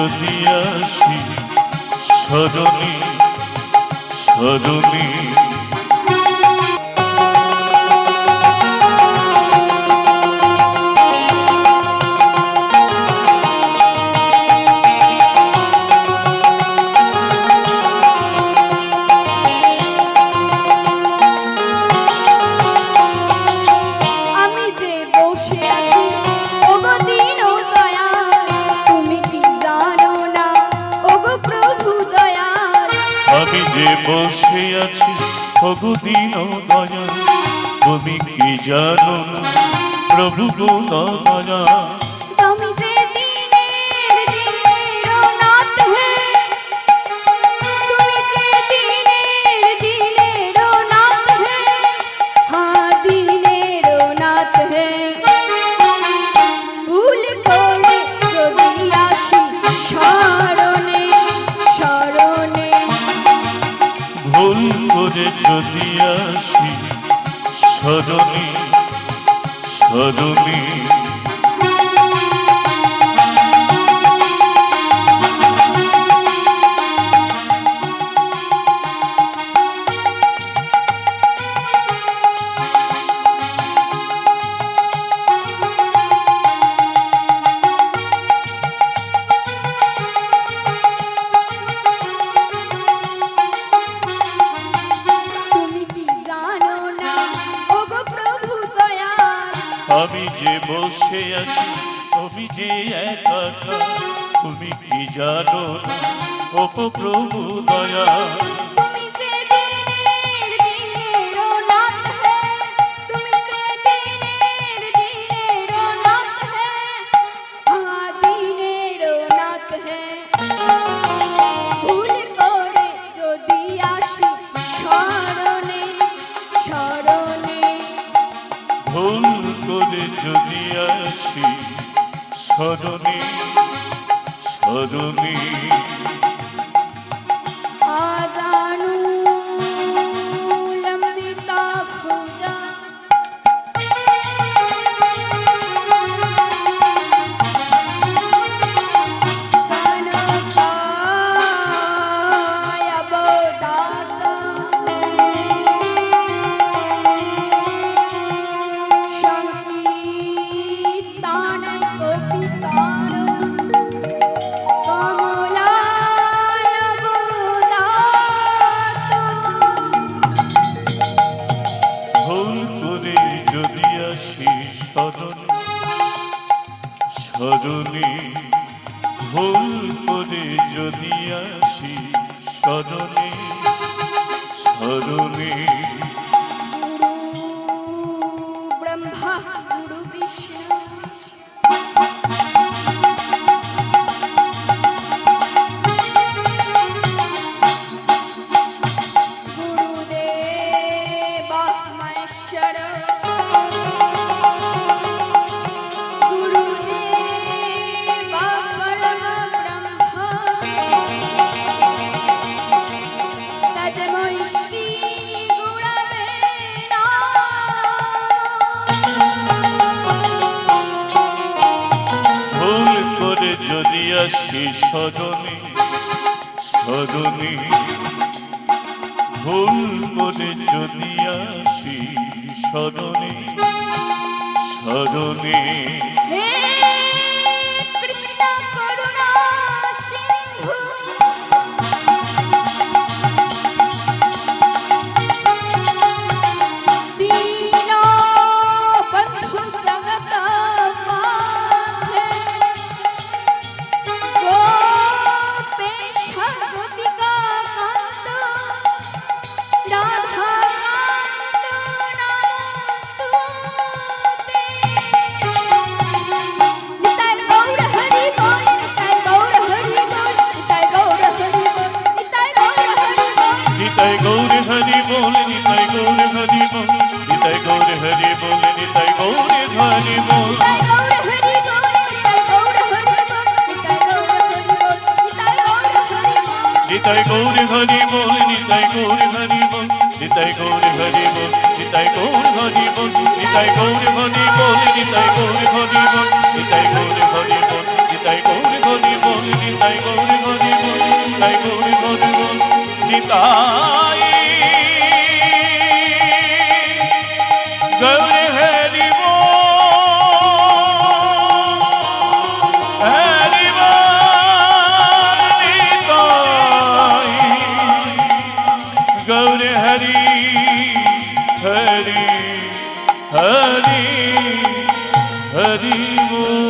যদি আসি স্মরণে স্মরণে আমি যে বসে আছি ওগো দীন দয়াল তুমি কি জানো না প্রভু গো দয়াল তুমি যে দিনের দিনের নাথ হে তুমি যে দিনের দিনের নাথ হে হ্যাঁ দিনের নাথ হে ভুল করে যদি আসি স্মরণে স্মরণে ভুল করে যদি আসি স্মরণে স্মরণে আমি যে বসে আছি তুমি যে একা তুমি কি জানো না ও প্রভু দয়া তুমি যে দিনের দিনের নাথ হে তুমি যে দিনের দিনের নাথ হে হ্যাঁ দিনের নাথ হে ভুল করে যদি আসি স্মরণে স্মরণে ভুল করে যদি আসি স্মরণে স্মরণে আজানু লম্বিতা পূজা কানকায় বোদাতা সংকীর্তন কবিতান কমলায় বোদাতা ভুল করে যদি আসি স্মরণে স্মরণে ভুল করে যদি আসি স্মরণে স্মরণে গুরু ব্রহ্মা গুরু বিষ্ণু গুরুদেব মহেশ্বর গুরুদেব পরম ব্রহ্ম তস্मै শ্রী গুরবে ভুল করে যদি আসি স্মরণে স্মরণে ভুল করে যদি আসি স্মরণে স্মরণে হে কৃষ্ণ করুণা সিন্ধু দীন বন্ধু জগত মাঝে গোপেশ গোপিকা কান্ত রাধা কান্ত নমস্তুতে নিতাই গৌর হরি বল নিতাই গৌর হরি বল নিতাই গৌর হরি বল নিতাই গৌর হরি বল নিতাই গৌর হরি বল নিতাই গৌর হরি বল নিতাই গৌর হরি বল নিতাই গৌর হরি বল নিতাই গৌর হরি বল নিতাই গৌর হরি বল নিতাই গৌর হরি বল নিতাই গৌর হরি বল নিতাই গৌর হরি বল নিতাই গৌর হরি বল নিতাই গৌর হরি বল নিতাই গৌর হরি বল নিতাই গৌর হরি বল নিতাই গৌর হরি বল নিতাই গৌর হরি বল নিতাই নিতাই গৌর হরি বল নিতাই গৌর হরি বল নিতাই গৌর হরি বল নিতাই গৌর হরি বল হরি বল নিতাই গৌর হরি হরি হরি হরি বল